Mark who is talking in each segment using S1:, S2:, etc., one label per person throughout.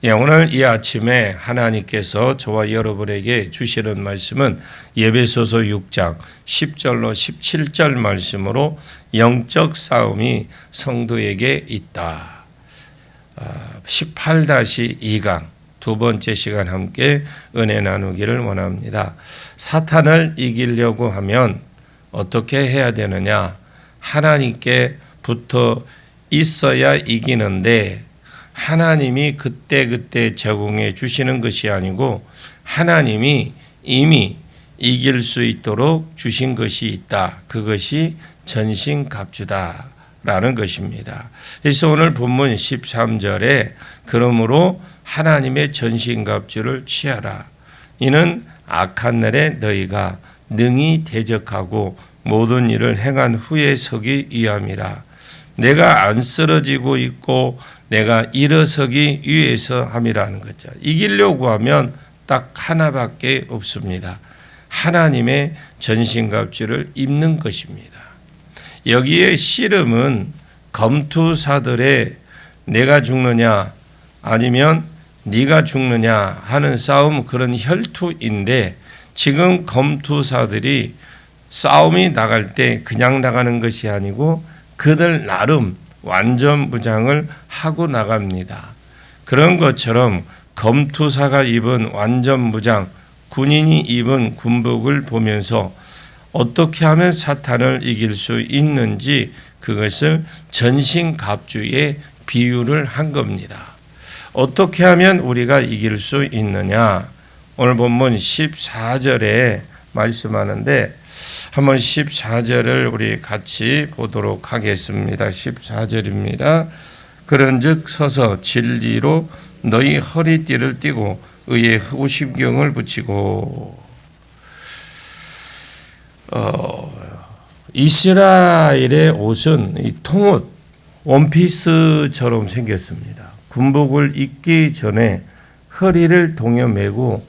S1: 오늘 이 아침에 하나님께서 저와 여러분에게 주시는 말씀은 에베소서 6장 10절로 17절 말씀으로 영적 싸움이 성도에게 있다. 18-2강 두 번째 시간 함께 은혜 나누기를 원합니다. 사탄을 이기려고 하면 어떻게 해야 되느냐? 하나님께 붙어 있어야 이기는데 하나님이 그때그때 제공해 주시는 것이 아니고 하나님이 이미 이길 수 있도록 주신 것이 있다. 그것이 전신갑주다라는 것입니다. 그래서 오늘 본문 13절에 그러므로 하나님의 전신갑주를 취하라. 이는 악한 날에 너희가 능히 대적하고 모든 일을 행한 후에 서기 위함이라. 내가 안 쓰러지고 있고 내가 일어서기 위해서 함이라는 거죠. 이기려고 하면 딱 하나밖에 없습니다. 하나님의 전신갑주를 입는 것입니다. 여기에 씨름은 검투사들의 내가 죽느냐 아니면 네가 죽느냐 하는 싸움, 그런 혈투인데 지금 검투사들이 싸움이 나갈 때 그냥 나가는 것이 아니고 그들 나름 완전 무장을 하고 나갑니다. 그런 것처럼 검투사가 입은 완전 무장, 군인이 입은 군복을 보면서 어떻게 하면 사탄을 이길 수 있는지 그것을 전신갑주에 비유를 한 겁니다. 어떻게 하면 우리가 이길 수 있느냐? 오늘 본문 14절에 말씀하는데 한번 14절을 우리 같이 보도록 하겠습니다. 14절입니다. 그런즉 서서 진리로 너희 허리띠를 띠고 의의 호심경을 붙이고. 이스라엘의 옷은 이 통옷, 원피스처럼 생겼습니다. 군복을 입기 전에 허리를 동여매고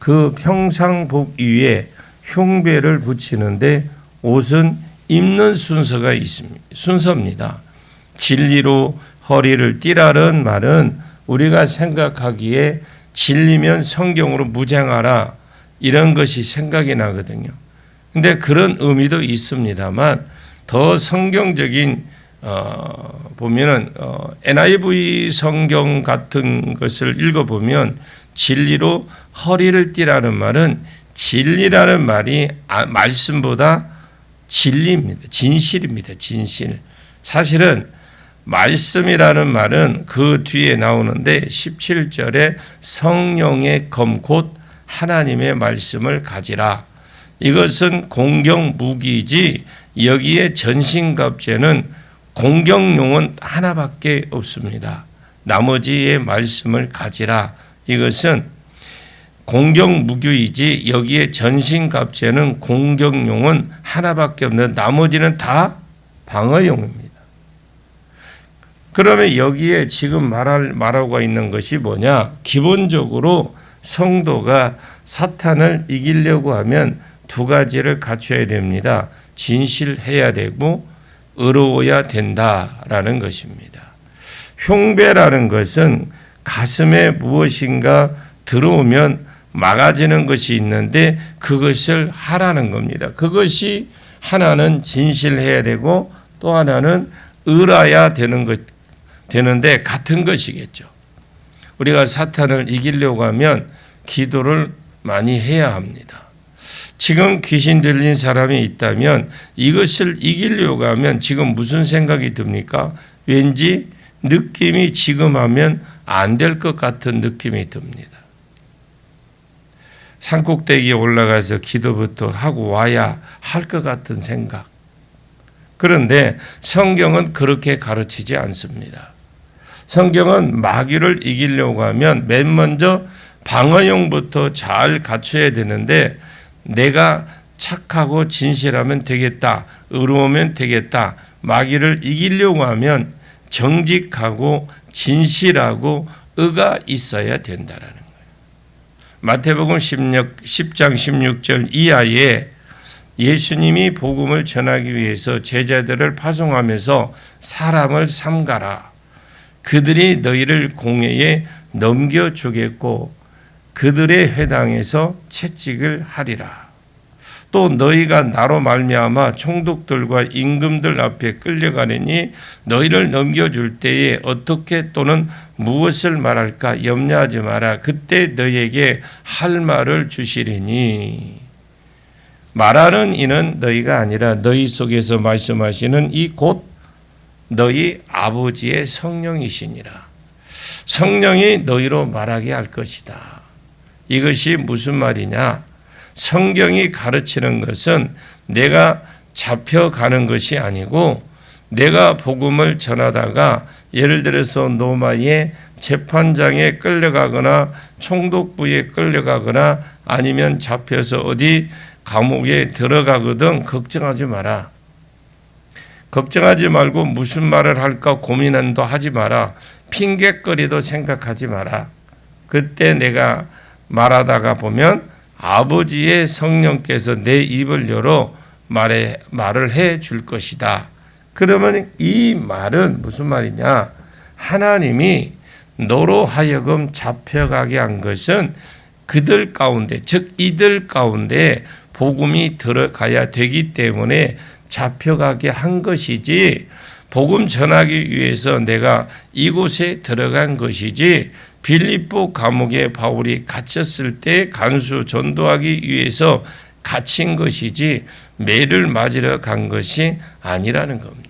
S1: 그 평상복 위에 흉배를 붙이는데 옷은 입는 순서가 있습니다. 순서입니다. 진리로 허리를 띠라는 말은 우리가 생각하기에 진리면 성경으로 무장하라 이런 것이 생각이 나거든요. 근데 그런 의미도 있습니다만 더 성경적인 보면은 NIV 성경 같은 것을 읽어보면 진리로 허리를 띠라는 말은 진리라는 말이 말씀보다 진리입니다. 진실입니다. 진실. 사실은 말씀이라는 말은 그 뒤에 나오는데 17절에 성령의 검 곧 하나님의 말씀을 가지라. 이것은 공격 무기이지 여기에 전신갑주에는 공격용은 하나밖에 없습니다. 나머지의 말씀을 가지라. 이것은 공격 무기이지 여기에 전신갑주에는 공격용은 하나밖에 없는 나머지는 다 방어용입니다. 그러면 여기에 지금 말하고 있는 것이 뭐냐? 기본적으로 성도가 사탄을 이기려고 하면 두 가지를 갖춰야 됩니다. 진실해야 되고 의로워야 된다라는 것입니다. 흉배라는 것은 가슴에 무엇인가 들어오면 막아지는 것이 있는데 그것을 하라는 겁니다. 그것이 하나는 진실해야 되고 또 하나는 의라야 되는데 같은 것이겠죠. 우리가 사탄을 이기려고 하면 기도를 많이 해야 합니다. 지금 귀신 들린 사람이 있다면 이것을 이기려고 하면 지금 무슨 생각이 듭니까? 왠지 느낌이 지금 하면 안 될 것 같은 느낌이 듭니다. 산꼭대기에 올라가서 기도부터 하고 와야 할 것 같은 생각. 그런데 성경은 그렇게 가르치지 않습니다. 성경은 마귀를 이기려고 하면 맨 먼저 방어용부터 잘 갖춰야 되는데 내가 착하고 진실하면 되겠다. 의로우면 되겠다. 마귀를 이기려고 하면 정직하고 진실하고 의가 있어야 된다라는 거예요. 마태복음 10장 16절 이하에 예수님이 복음을 전하기 위해서 제자들을 파송하면서 사람을 삼가라. 그들이 너희를 공회에 넘겨주겠고 그들의 회당에서 채찍을 하리라. 또 너희가 나로 말미암아 총독들과 임금들 앞에 끌려가느니 너희를 넘겨줄 때에 어떻게 또는 무엇을 말할까 염려하지 마라. 그때 너희에게 할 말을 주시리니. 말하는 이는 너희가 아니라 너희 속에서 말씀하시는 이 곧 너희 아버지의 성령이시니라. 성령이 너희로 말하게 할 것이다. 이것이 무슨 말이냐? 성경이 가르치는 것은 내가 잡혀가는 것이 아니고 내가 복음을 전하다가 예를 들어서 로마의 재판장에 끌려가거나 총독부에 끌려가거나 아니면 잡혀서 어디 감옥에 들어가거든 걱정하지 마라. 걱정하지 말고 무슨 말을 할까 고민도 하지 마라. 핑곗거리도 생각하지 마라. 그때 내가 말하다가 보면 아버지의 성령께서 내 입을 열어 말을 해 줄 것이다. 그러면 이 말은 무슨 말이냐? 하나님이 너로 하여금 잡혀가게 한 것은 그들 가운데, 즉 이들 가운데 복음이 들어가야 되기 때문에 잡혀가게 한 것이지, 복음 전하기 위해서 내가 이곳에 들어간 것이지, 빌립보 감옥에 바울이 갇혔을 때 간수 전도하기 위해서 갇힌 것이지 매를 맞으러 간 것이 아니라는 겁니다.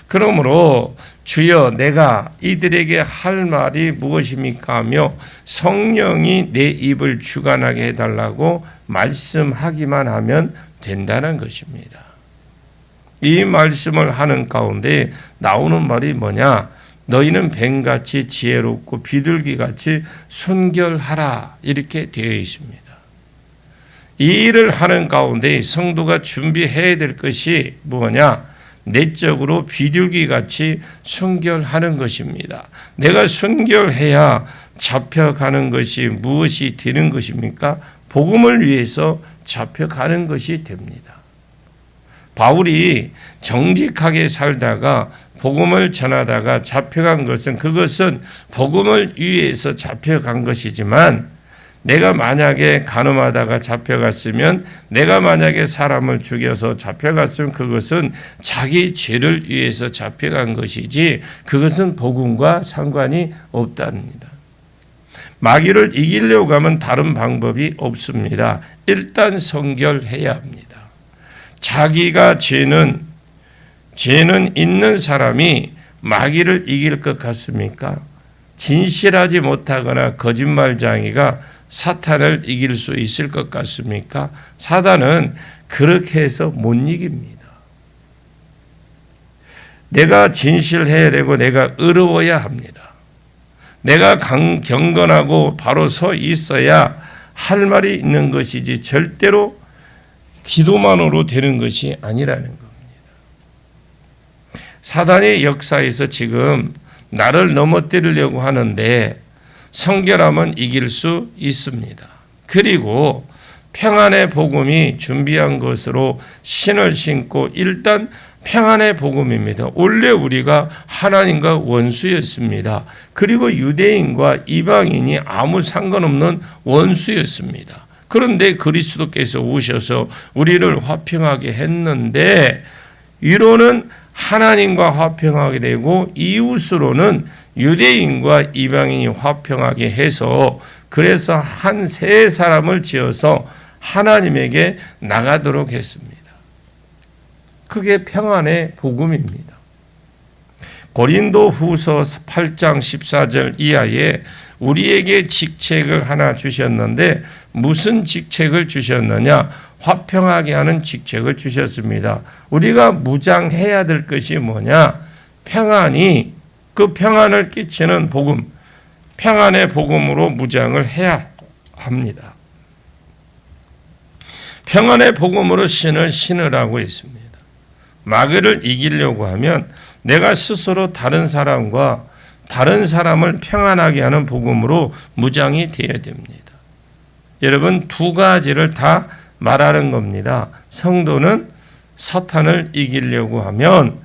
S1: 그러므로 주여 내가 이들에게 할 말이 무엇입니까 하며 성령이 내 입을 주관하게 해달라고 말씀하기만 하면 된다는 것입니다. 이 말씀을 하는 가운데 나오는 말이 뭐냐? 너희는 뱀같이 지혜롭고 비둘기같이 순결하라, 이렇게 되어 있습니다. 이 일을 하는 가운데 성도가 준비해야 될 것이 뭐냐? 내적으로 비둘기같이 순결하는 것입니다. 내가 순결해야 잡혀가는 것이 무엇이 되는 것입니까? 복음을 위해서 잡혀가는 것이 됩니다. 바울이 정직하게 살다가 복음을 전하다가 잡혀간 것은 그것은 복음을 위해서 잡혀간 것이지만, 내가 만약에 간음하다가 잡혀갔으면, 내가 만약에 사람을 죽여서 잡혀갔으면 그것은 자기 죄를 위해서 잡혀간 것이지 그것은 복음과 상관이 없답니다. 마귀를 이기려고 하면 다른 방법이 없습니다. 일단 성결해야 합니다. 자기가 죄는 있는 사람이 마귀를 이길 것 같습니까? 진실하지 못하거나 거짓말쟁이가 사탄을 이길 수 있을 것 같습니까? 사단은 그렇게 해서 못 이깁니다. 내가 진실해야 되고 내가 의로워야 합니다. 내가 경건하고 바로 서 있어야 할 말이 있는 것이지 절대로 기도만으로 되는 것이 아니라는 겁니다. 사단의 역사에서 지금 나를 넘어뜨리려고 하는데 성결하면 이길 수 있습니다. 그리고 평안의 복음이 준비한 것으로 신을 신고 일단 평안의 복음입니다. 원래 우리가 하나님과 원수였습니다. 그리고 유대인과 이방인이 아무 상관없는 원수였습니다. 그런데 그리스도께서 오셔서 우리를 화평하게 했는데, 위로는 하나님과 화평하게 되고 이웃으로는 유대인과 이방인이 화평하게 해서, 그래서 한 세 사람을 지어서 하나님에게 나가도록 했습니다. 그게 평안의 복음입니다. 고린도 후서 8장 14절 이하에 우리에게 직책을 하나 주셨는데 무슨 직책을 주셨느냐? 화평하게 하는 직책을 주셨습니다. 우리가 무장해야 될 것이 뭐냐? 평안이, 그 평안을 끼치는 복음, 평안의 복음으로 무장을 해야 합니다. 평안의 복음으로 신을 신으라고 했습니다. 마귀를 이기려고 하면 내가 스스로 다른 사람과 다른 사람을 평안하게 하는 복음으로 무장이 되어야 됩니다. 여러분, 두 가지를 다 말하는 겁니다. 성도는 사탄을 이기려고 하면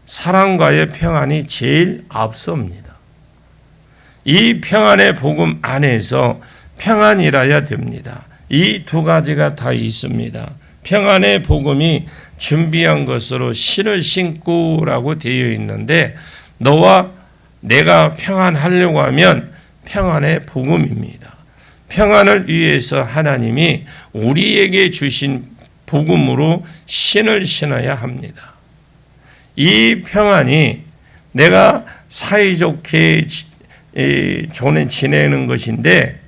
S1: 사랑과의 평안이 제일 앞섭니다. 이 평안의 복음 안에서 평안이라야 됩니다. 이 두 가지가 다 있습니다. 평안의 복음이 준비한 것으로 신을 신고라고 되어 있는데 너와 내가 평안하려고 하면 평안의 복음입니다. 평안을 위해서 하나님이 우리에게 주신 복음으로 신을 신어야 합니다. 이 평안이 내가 사이좋게 지내는 것인데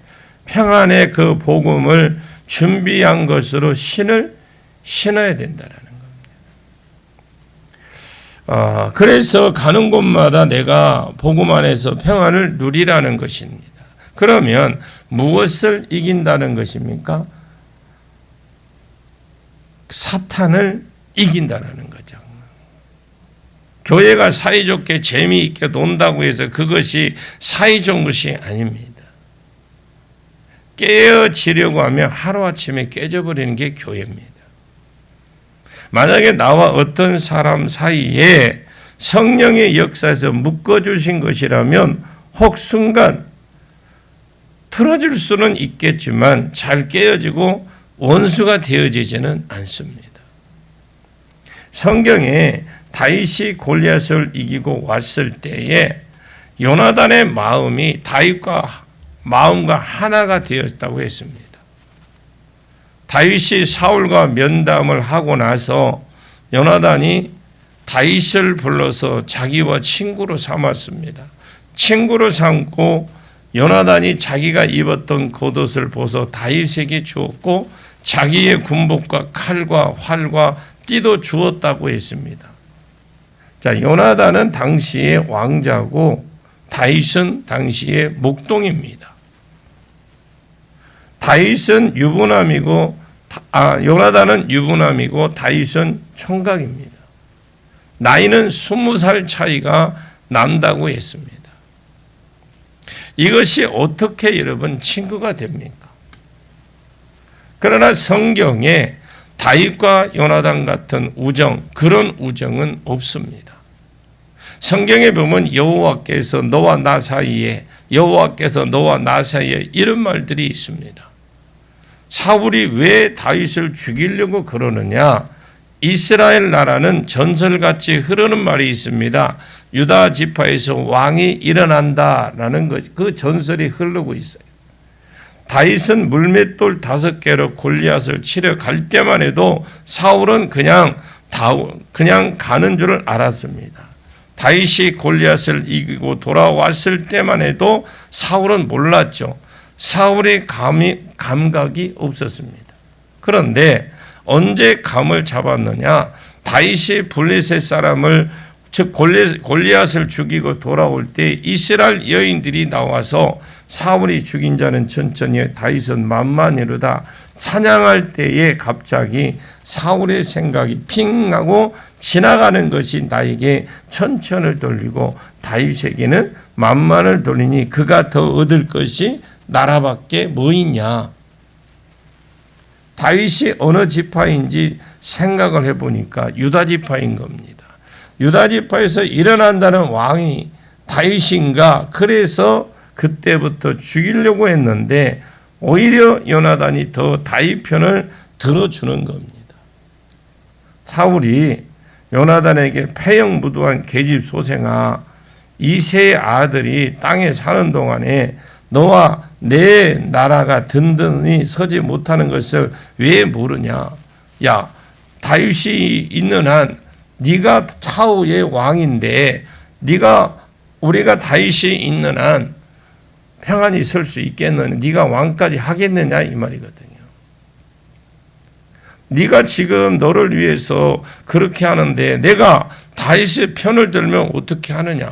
S1: 평안의 그 복음을 준비한 것으로 신을 신어야 된다는 겁니다. 그래서 가는 곳마다 내가 복음 안에서 평안을 누리라는 것입니다. 그러면 무엇을 이긴다는 것입니까? 사탄을 이긴다는 거죠. 교회가 사이좋게 재미있게 논다고 해서 그것이 사이좋은 것이 아닙니다. 깨어지려고 하면 하루아침에 깨져버리는 게 교회입니다. 만약에 나와 어떤 사람 사이에 성령의 역사에서 묶어주신 것이라면 혹 순간 틀어질 수는 있겠지만 잘 깨어지고 원수가 되어지지는 않습니다. 성경에 다윗이 골리앗을 이기고 왔을 때에 요나단의 마음이 다윗과 마음과 하나가 되었다고 했습니다. 다윗이 사울과 면담을 하고 나서 요나단이 다윗을 불러서 자기와 친구로 삼았습니다. 친구로 삼고 요나단이 자기가 입었던 겉옷을 벗어 다윗에게 주었고 자기의 군복과 칼과 활과 띠도 주었다고 했습니다. 자, 요나단은 당시의 왕자고 다윗은 당시의 목동입니다. 다윗은 유부남이고 요나단은 유부남이고 다윗은 총각입니다. 나이는 20살 차이가 난다고 했습니다. 이것이 어떻게 여러분 친구가 됩니까? 그러나 성경에 다윗과 요나단 같은 우정, 그런 우정은 없습니다. 성경에 보면 여호와께서 너와 나 사이에, 여호와께서 너와 나 사이에 이런 말들이 있습니다. 사울이 왜 다윗을 죽이려고 그러느냐? 이스라엘 나라는 전설같이 흐르는 말이 있습니다. 유다 지파에서 왕이 일어난다라는 것, 그 전설이 흐르고 있어요. 다윗은 물맷돌 5개로 골리앗을 치러 갈 때만 해도 사울은 그냥 가는 줄을 알았습니다. 다윗이 골리앗을 이기고 돌아왔을 때만 해도 사울은 몰랐죠. 사울의 감각이 없었습니다. 그런데 언제 감을 잡았느냐? 다윗이 블레셋 사람을 즉 골리앗을 죽이고 돌아올 때 이스라엘 여인들이 나와서 사울이 죽인 자는 천천히 다윗은 만만이로다 찬양할 때에 갑자기 사울의 생각이 핑 하고 지나가는 것이 나에게 천천을 돌리고 다윗에게는 만만을 돌리니 그가 더 얻을 것이 나라밖에 뭐 있냐. 다윗이 어느 지파인지 생각을 해보니까 유다 지파인 겁니다. 유다 지파에서 일어난다는 왕이 다윗인가. 그래서 그때부터 죽이려고 했는데 오히려 요나단이 더 다윗 편을 들어주는 겁니다. 사울이 요나단에게 패형무도한 계집 소생아, 이세의 아들이 땅에 사는 동안에 너와 내 나라가 든든히 서지 못하는 것을 왜 모르냐? 야, 다윗이 있는 한 네가 차후의 왕인데 우리가 다윗이 있는 한 평안히 설 수 있겠느냐? 네가 왕까지 하겠느냐 이 말이거든요. 네가 지금 너를 위해서 그렇게 하는데 내가 다윗의 편을 들면 어떻게 하느냐?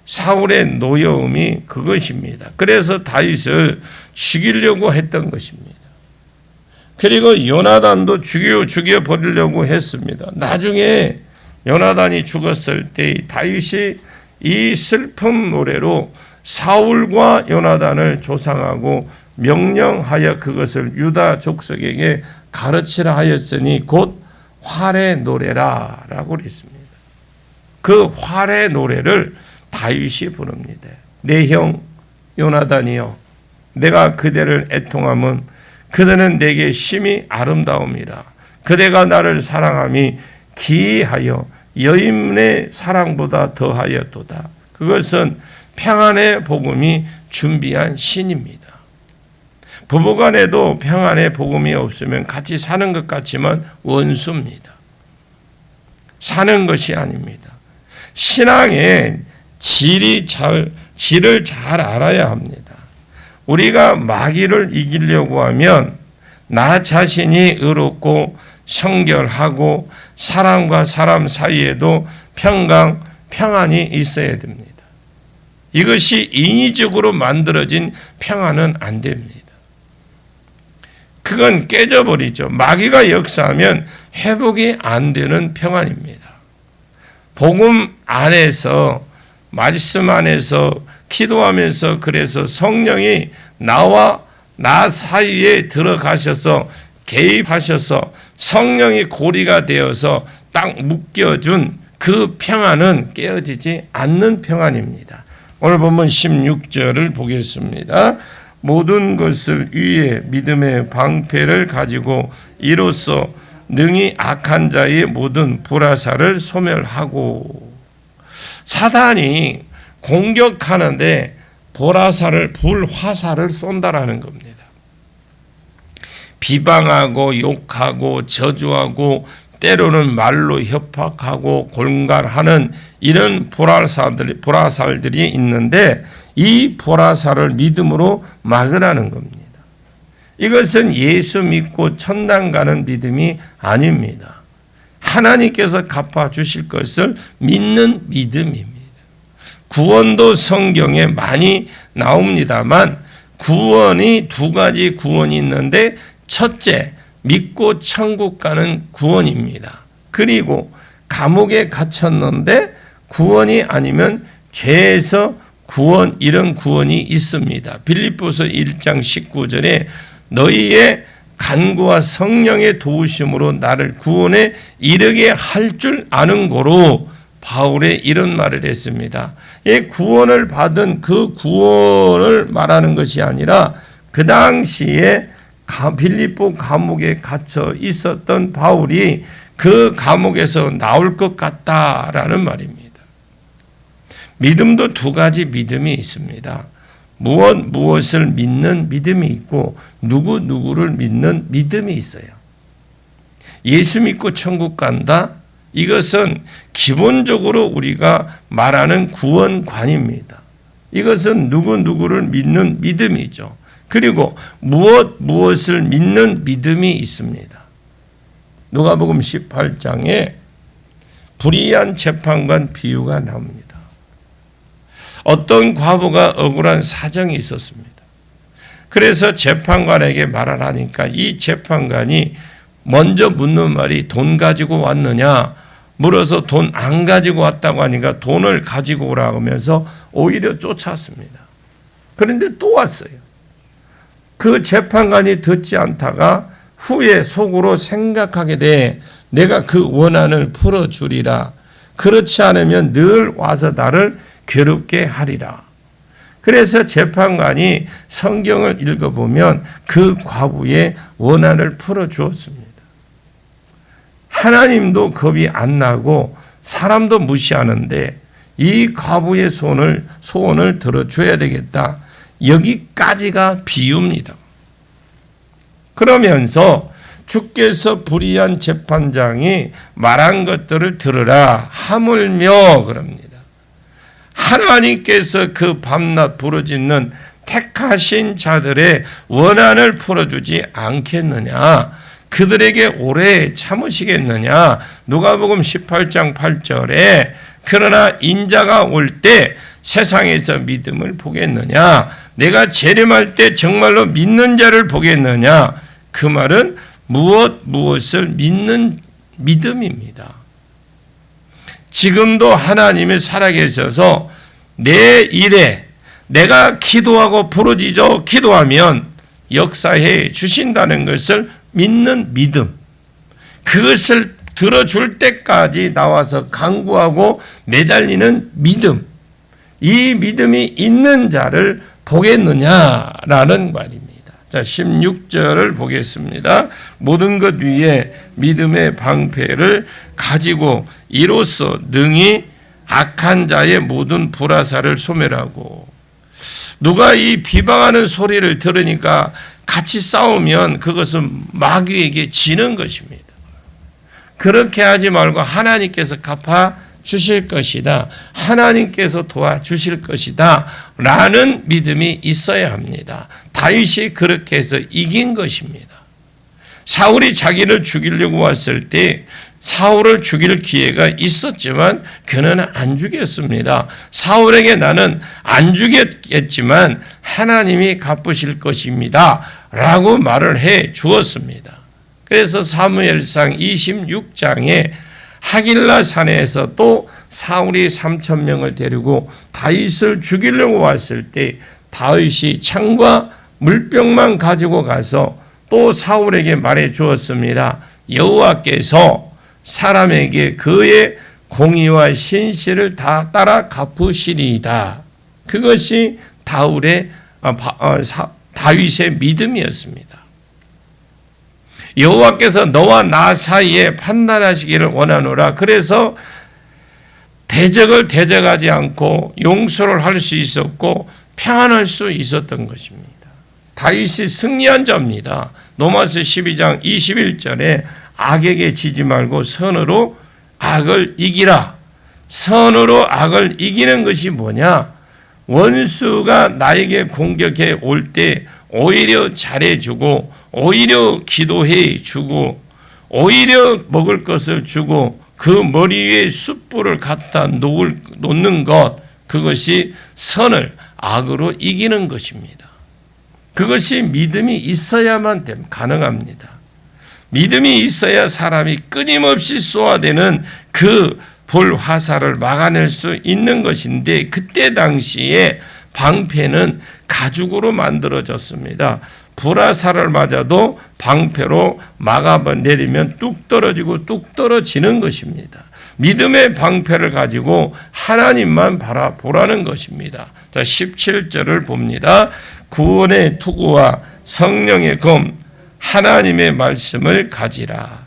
S1: 사울의 노여움이 그것입니다. 그래서 다윗을 죽이려고 했던 것입니다. 그리고 요나단도 죽여버리려고 했습니다. 나중에 요나단이 죽었을 때 다윗이 이 슬픔 노래로 사울과 요나단을 조상하고 명령하여 그것을 유다 족속에게 가르치라 하였으니 곧 활의 노래라라고 그랬습니다. 그 활의 노래를 다윗이 부릅니다. 내 형 요나단이여, 내가 그대를 애통함은 그대는 내게 심히 아름다움이라. 그대가 나를 사랑함이 기이하여 여인의 사랑보다 더하였도다. 그것은 평안의 복음이 준비한 신입니다. 부부간에도 평안의 복음이 없으면 같이 사는 것 같지만 원수입니다. 사는 것이 아닙니다. 신앙의 질을 잘 알아야 합니다. 우리가 마귀를 이기려고 하면 나 자신이 의롭고 성결하고 사람과 사람 사이에도 평안이 있어야 됩니다. 이것이 인위적으로 만들어진 평안은 안 됩니다. 그건 깨져버리죠. 마귀가 역사하면 회복이 안 되는 평안입니다. 복음 안에서, 말씀 안에서 기도하면서, 그래서 성령이 나와 나 사이에 들어가셔서 개입하셔서 성령이 고리가 되어서 딱 묶여준 그 평안은 깨어지지 않는 평안입니다. 오늘 본문 16절을 보겠습니다. 모든 것을 위해 믿음의 방패를 가지고 이로써 능히 악한 자의 모든 불화살을 소멸하고. 사단이 공격하는데 불화살을 쏜다라는 겁니다. 비방하고 욕하고 저주하고 때로는 말로 협박하고 골갈하는 이런 불화살들이 있는데 이 불화살을 믿음으로 막으라는 겁니다. 이것은 예수 믿고 천당 가는 믿음이 아닙니다. 하나님께서 갚아주실 것을 믿는 믿음입니다. 구원도 성경에 많이 나옵니다만 구원이 두 가지 구원이 있는데 첫째, 믿고 천국 가는 구원입니다. 그리고 감옥에 갇혔는데 구원이 아니면 죄에서 구원, 이런 구원이 있습니다. 빌립보서 1장 19절에 너희의 간구와 성령의 도우심으로 나를 구원에 이르게 할 줄 아는 고로 바울의 이런 말을 했습니다. 이 구원을 받은 그 구원을 말하는 것이 아니라 그 당시에 빌립보 감옥에 갇혀 있었던 바울이 그 감옥에서 나올 것 같다라는 말입니다. 믿음도 두 가지 믿음이 있습니다. 무엇을 믿는 믿음이 있고 누구를 믿는 믿음이 있어요. 예수 믿고 천국 간다? 이것은 기본적으로 우리가 말하는 구원관입니다. 이것은 누구를 믿는 믿음이죠. 그리고 무엇을 믿는 믿음이 있습니다. 누가복음 18장에 불의한 재판관 비유가 나옵니다. 어떤 과부가 억울한 사정이 있었습니다. 그래서 재판관에게 말을 하니까 이 재판관이 먼저 묻는 말이 돈 가지고 왔느냐 물어서 돈 안 가지고 왔다고 하니까 돈을 가지고 오라고 하면서 오히려 쫓았습니다. 그런데 또 왔어요. 그 재판관이 듣지 않다가 후에 속으로 생각하게 돼 내가 그 원한을 풀어주리라. 그렇지 않으면 늘 와서 나를 괴롭게 하리라. 그래서 재판관이 성경을 읽어보면 그 과부의 원한을 풀어주었습니다. 하나님도 겁이 안 나고 사람도 무시하는데 이 과부의 소원을 들어줘야 되겠다. 여기까지가 비유입니다. 그러면서 주께서 불의한 재판장이 말한 것들을 들으라. 하물며 그럽니다. 하나님께서 그 밤낮 부르짖는 택하신 자들의 원한을 풀어주지 않겠느냐? 그들에게 오래 참으시겠느냐? 누가복음 18장 8절에 그러나 인자가 올 때 세상에서 믿음을 보겠느냐? 내가 재림할 때 정말로 믿는 자를 보겠느냐? 그 말은 무엇을 믿는 믿음입니다. 지금도 하나님이 살아계셔서 내 일에 내가 기도하고 부르짖어 기도하면 역사해 주신다는 것을 믿는 믿음. 그것을 들어줄 때까지 나와서 간구하고 매달리는 믿음. 이 믿음이 있는 자를 보겠느냐라는 말입니다. 자, 16절을 보겠습니다. 모든 것 위에 믿음의 방패를 가지고 이로써 능히 악한 자의 모든 불화살을 소멸하고. 누가 이 비방하는 소리를 들으니까 같이 싸우면 그것은 마귀에게 지는 것입니다. 그렇게 하지 말고 하나님께서 갚아 주실 것이다. 하나님께서 도와주실 것이다. 라는 믿음이 있어야 합니다. 다윗이 그렇게 해서 이긴 것입니다. 사울이 자기를 죽이려고 왔을 때 사울을 죽일 기회가 있었지만 그는 안 죽였습니다. 사울에게 나는 안 죽였겠지만 하나님이 갚으실 것입니다. 라고 말을 해 주었습니다. 그래서 사무엘상 26장에 하길라 산에서 또 사울이 3,000명을 데리고 다윗을 죽이려고 왔을 때 다윗이 창과 물병만 가지고 가서 또 사울에게 말해 주었습니다. 여호와께서 사람에게 그의 공의와 신실을 다 따라 갚으시리이다. 그것이 다윗의 믿음이었습니다. 여호와께서 너와 나 사이에 판단하시기를 원하노라. 그래서 대적을 대적하지 않고 용서를 할 수 있었고 평안할 수 있었던 것입니다. 다윗이 승리한 자입니다. 로마서 12장 21절에 악에게 지지 말고 선으로 악을 이기라. 선으로 악을 이기는 것이 뭐냐? 원수가 나에게 공격해 올 때 오히려 잘해주고 오히려 기도해 주고 오히려 먹을 것을 주고 그 머리 위에 숯불을 갖다 놓는 것, 그것이 선을 악으로 이기는 것입니다. 그것이 믿음이 있어야만 가능합니다. 믿음이 있어야 사람이 끊임없이 쏘아대는 그 불화살을 막아낼 수 있는 것인데, 그때 당시에 방패는 가죽으로 만들어졌습니다. 불화살을 맞아도 방패로 막아내리면 뚝 떨어지고 뚝 떨어지는 것입니다. 믿음의 방패를 가지고 하나님만 바라보라는 것입니다. 자, 17절을 봅니다. 구원의 투구와 성령의 검, 하나님의 말씀을 가지라.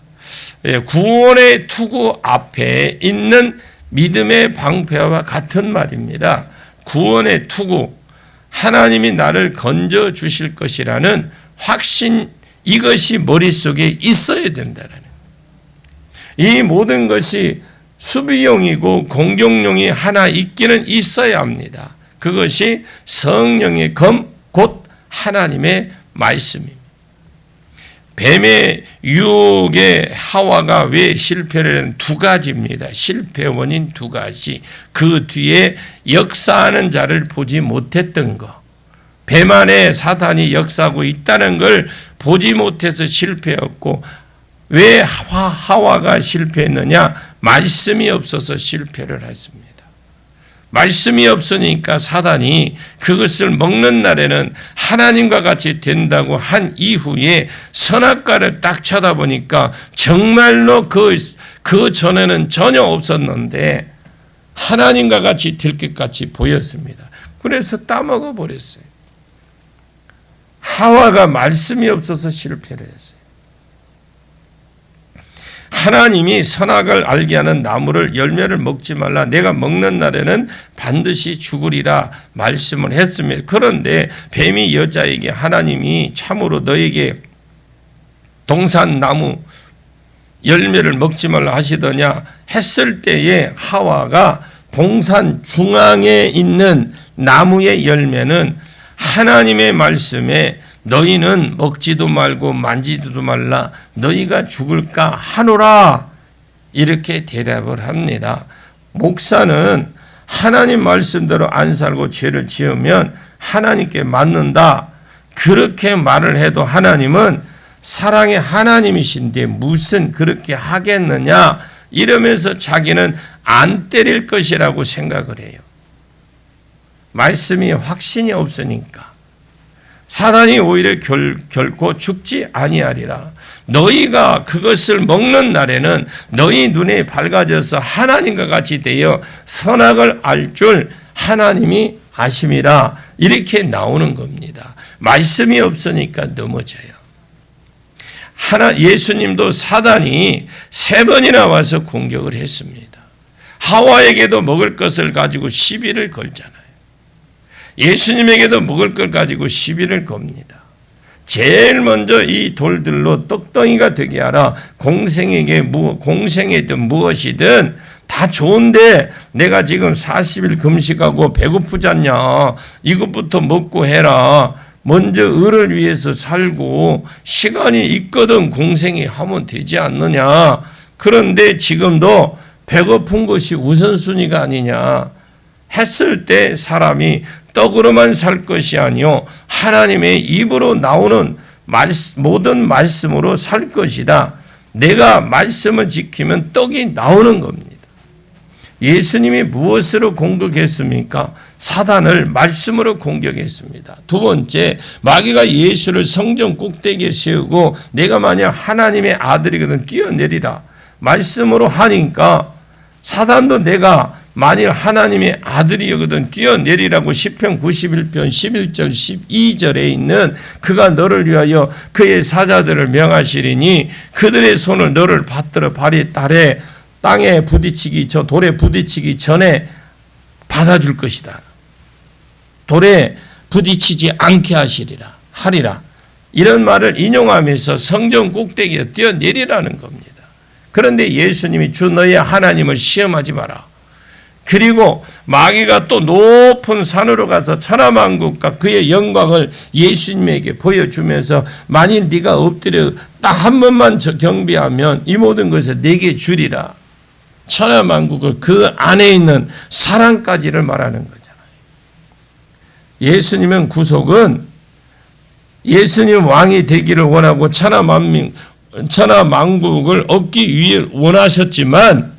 S1: 구원의 투구 앞에 있는 믿음의 방패와 같은 말입니다. 구원의 투구, 하나님이 나를 건져 주실 것이라는 확신, 이것이 머릿속에 있어야 된다는, 이 모든 것이 수비용이고 공격용이 하나 있기는 있어야 합니다. 그것이 성령의 검, 곧 하나님의 말씀입니다. 뱀의 유혹에 하와가 왜 실패를 했는 두 가지입니다. 실패 원인 두 가지. 그 뒤에 역사하는 자를 보지 못했던 것. 뱀 안에 사탄이 역사하고 있다는 걸 보지 못해서 실패했고, 왜 하와가 실패했느냐? 말씀이 없어서 실패를 했습니다. 말씀이 없으니까 사단이 그것을 먹는 날에는 하나님과 같이 된다고 한 이후에 선악과를 딱 쳐다보니까 정말로 그 전에는 전혀 없었는데 하나님과 같이 될 것 같이 보였습니다. 그래서 따먹어 버렸어요. 하와가 말씀이 없어서 실패를 했어요. 하나님이 선악을 알게 하는 나무를 열매를 먹지 말라, 내가 먹는 날에는 반드시 죽으리라 말씀을 했습니다. 그런데 뱀이 여자에게 하나님이 참으로 너에게 동산나무 열매를 먹지 말라 하시더냐 했을 때에 하와가 동산 중앙에 있는 나무의 열매는 하나님의 말씀에 너희는 먹지도 말고 만지지도 말라, 너희가 죽을까 하노라, 이렇게 대답을 합니다. 목사는 하나님 말씀대로 안 살고 죄를 지으면 하나님께 맞는다, 그렇게 말을 해도 하나님은 사랑의 하나님이신데 무슨 그렇게 하겠느냐 이러면서 자기는 안 때릴 것이라고 생각을 해요. 말씀이 확신이 없으니까. 사단이 오히려 결코 죽지 아니하리라. 너희가 그것을 먹는 날에는 너희 눈이 밝아져서 하나님과 같이 되어 선악을 알 줄 하나님이 아심이라 이렇게 나오는 겁니다. 말씀이 없으니까 넘어져요. 예수님도 사단이 3번이나 와서 공격을 했습니다. 하와에게도 먹을 것을 가지고 시비를 걸잖아요. 예수님에게도 먹을 걸 가지고 시비를 겁니다. 제일 먼저 이 돌들로 떡덩이가 되게 하라. 공생이든 무엇이든 다 좋은데 내가 지금 40일 금식하고 배고프지 않냐. 이것부터 먹고 해라. 먼저 을을 위해서 살고 시간이 있거든 공생이 하면 되지 않느냐. 그런데 지금도 배고픈 것이 우선순위가 아니냐 했을 때 사람이 떡으로만 살 것이 아니요 하나님의 입으로 나오는 모든 말씀으로 살 것이다. 내가 말씀을 지키면 떡이 나오는 겁니다. 예수님이 무엇으로 공격했습니까? 사단을 말씀으로 공격했습니다. 두 번째, 마귀가 예수를 성전 꼭대기에 세우고 내가 만약 하나님의 아들이거든 뛰어내리라. 말씀으로 하니까 사단도 내가 만일 하나님의 아들이거든 뛰어내리라고 시편 91편 11절 12절에 있는 그가 너를 위하여 그의 사자들을 명하시리니 그들의 손을 너를 받들어 발이 딸에 땅에 부딪히기 돌에 부딪히기 전에 받아줄 것이다. 돌에 부딪히지 않게 하리라. 이런 말을 인용하면서 성전 꼭대기에 뛰어내리라는 겁니다. 그런데 예수님이 주 너의 하나님을 시험하지 마라. 그리고 마귀가 또 높은 산으로 가서 천하만국과 그의 영광을 예수님에게 보여주면서 만일 네가 엎드려 딱 한 번만 경배하면 이 모든 것을 내게 주리라. 천하만국을 그 안에 있는 사랑까지를 말하는 거잖아요. 예수님은 구속은 예수님 왕이 되기를 원하고 천하만국을 얻기 위해 원하셨지만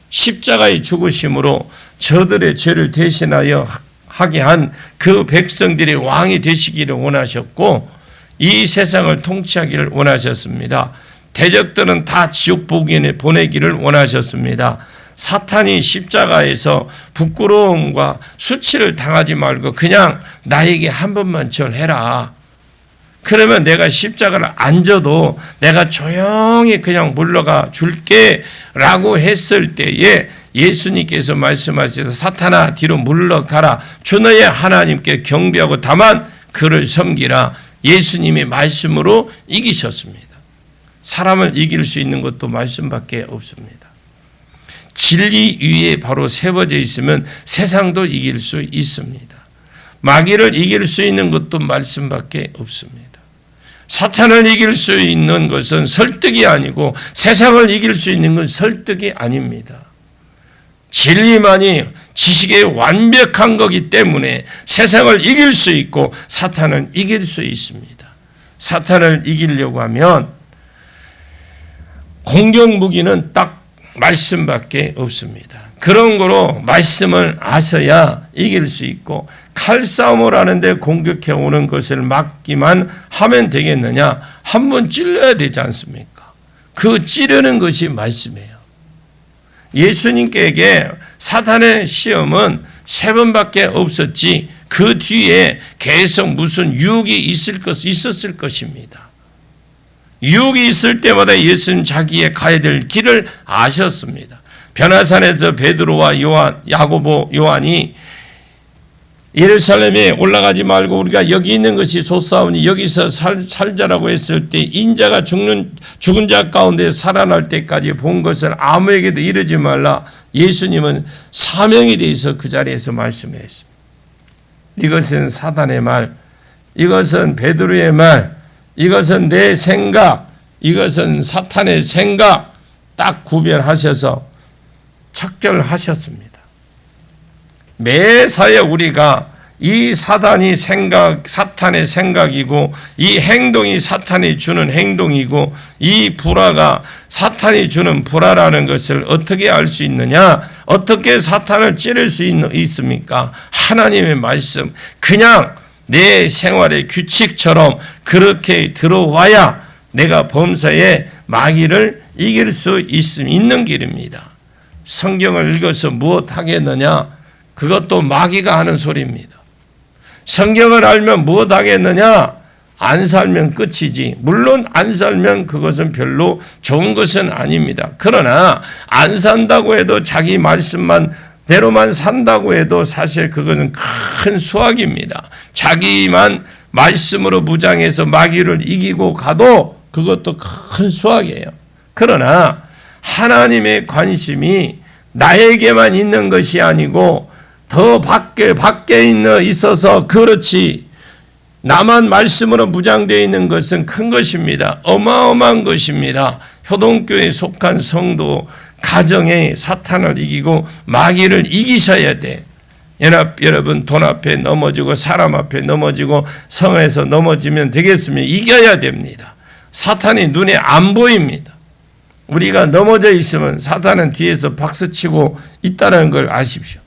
S1: 십자가의 죽으심으로 저들의 죄를 대신하여 하게 한 그 백성들의 왕이 되시기를 원하셨고 이 세상을 통치하기를 원하셨습니다. 대적들은 다 지옥 보내기를 원하셨습니다. 사탄이 십자가에서 부끄러움과 수치를 당하지 말고 그냥 나에게 한 번만 절해라. 그러면 내가 십자가를 안 져도 내가 조용히 그냥 물러가 줄게 라고 했을 때에 예수님께서 말씀하시다 사탄아 뒤로 물러가라. 주 너의 하나님께 경배하고 다만 그를 섬기라. 예수님의 말씀으로 이기셨습니다. 사람을 이길 수 있는 것도 말씀밖에 없습니다. 진리 위에 바로 세워져 있으면 세상도 이길 수 있습니다. 마귀를 이길 수 있는 것도 말씀밖에 없습니다. 사탄을 이길 수 있는 것은 설득이 아니고 세상을 이길 수 있는 건 설득이 아닙니다. 진리만이 지식의 완벽한 거기 때문에 세상을 이길 수 있고 사탄을 이길 수 있습니다. 사탄을 이기려고 하면 공격 무기는 딱 말씀밖에 없습니다. 그런 거로 말씀을 아셔야 이길 수 있고 칼싸움을 하는데 공격해 오는 것을 막기만 하면 되겠느냐? 한번 찔러야 되지 않습니까? 그 찌르는 것이 말씀이에요. 예수님께 사탄의 시험은 3번밖에 없었지 그 뒤에 계속 무슨 유혹이 있었을 것입니다. 유혹이 있을 때마다 예수님 자기의 가야 될 길을 아셨습니다. 변화산에서 베드로와 야고보, 요한이 예루살렘에 올라가지 말고 우리가 여기 있는 것이 좋사오니 여기서 살자라고 했을 때 인자가 죽은 자 가운데 살아날 때까지 본 것을 아무에게도 이르지 말라. 예수님은 사명에 대해서 그 자리에서 말씀했습니다. 이것은 사단의 말, 이것은 베드로의 말, 이것은 내 생각, 이것은 사탄의 생각 딱 구별하셔서 척결하셨습니다. 매사에 우리가 이 사탄의 생각이고 이 행동이 사탄이 주는 행동이고 이 불화가 사탄이 주는 불화라는 것을 어떻게 알 수 있느냐? 어떻게 사탄을 찌를 수 있습니까? 하나님의 말씀, 그냥 내 생활의 규칙처럼 그렇게 들어와야 내가 범사에 마귀를 이길 수 있는 길입니다. 성경을 읽어서 무엇 하겠느냐? 그것도 마귀가 하는 소리입니다. 성경을 알면 무엇 하겠느냐? 안 살면 끝이지. 물론 안 살면 그것은 별로 좋은 것은 아닙니다. 그러나 안 산다고 해도 자기 말씀만 대로만 산다고 해도 사실 그것은 큰 수확입니다. 자기만 말씀으로 무장해서 마귀를 이기고 가도 그것도 큰 수확이에요. 그러나 하나님의 관심이 나에게만 있는 것이 아니고 더 밖에 있어서 그렇지, 나만 말씀으로 무장되어 있는 것은 큰 것입니다. 어마어마한 것입니다. 효동교회에 속한 성도 가정에 사탄을 이기고 마귀를 이기셔야 돼. 여러분, 돈 앞에 넘어지고 사람 앞에 넘어지고 성에서 넘어지면 되겠으면 이겨야 됩니다. 사탄이 눈에 안 보입니다. 우리가 넘어져 있으면 사탄은 뒤에서 박수치고 있다는 걸 아십시오.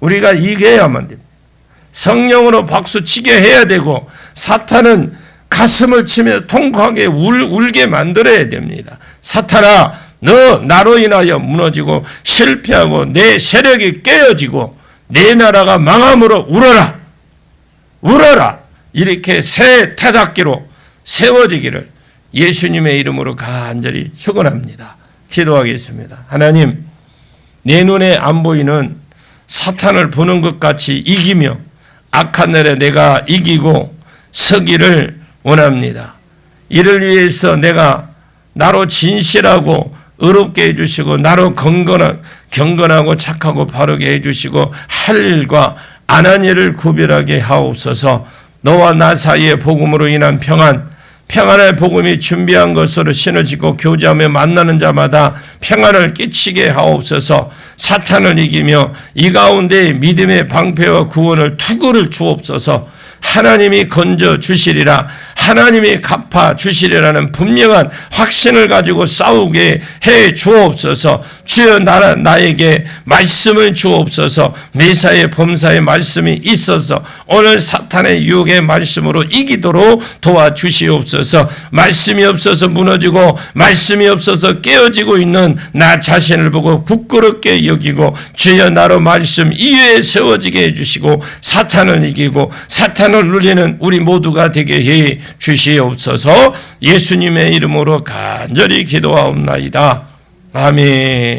S1: 우리가 이겨야만 됩니다. 성령으로 박수치게 해야 되고 사탄은 가슴을 치며 통쾌하게 울게 만들어야 됩니다. 사탄아, 너 나로 인하여 무너지고 실패하고 내 세력이 깨어지고 내 나라가 망함으로 울어라. 울어라. 이렇게 새 타작기로 세워지기를 예수님의 이름으로 간절히 축원합니다. 기도하겠습니다. 하나님, 내 눈에 안 보이는 사탄을 보는 것 같이 이기며 악한 날에 내가 이기고 서기를 원합니다. 이를 위해서 내가 나로 진실하고 의롭게 해주시고 나로 경건하고 착하고 바르게 해주시고 할 일과 안 한 일을 구별하게 하옵소서. 너와 나 사이의 복음으로 인한 평안의 복음이 준비한 것으로 신어지고 교제하며 만나는 자마다 평안을 끼치게 하옵소서. 사탄을 이기며 이 가운데 믿음의 방패와 구원을 투구를 주옵소서. 하나님이 건져 주시리라, 하나님이 갚아 주시리라는 분명한 확신을 가지고 싸우게 해 주옵소서. 주여, 나에게 말씀을 주옵소서. 매사에 범사에 말씀이 있어서 오늘 사탄의 유혹의 말씀으로 이기도록 도와주시옵소서. 말씀이 없어서 무너지고 말씀이 없어서 깨어지고 있는 나 자신을 보고 부끄럽게 여기고 주여, 나로 말씀 이외에 세워지게 해주시고 사탄을 이기고 사탄을 누리는 우리 모두가 되게 해 주시옵소서. 예수님의 이름으로 간절히 기도하옵나이다. 아멘.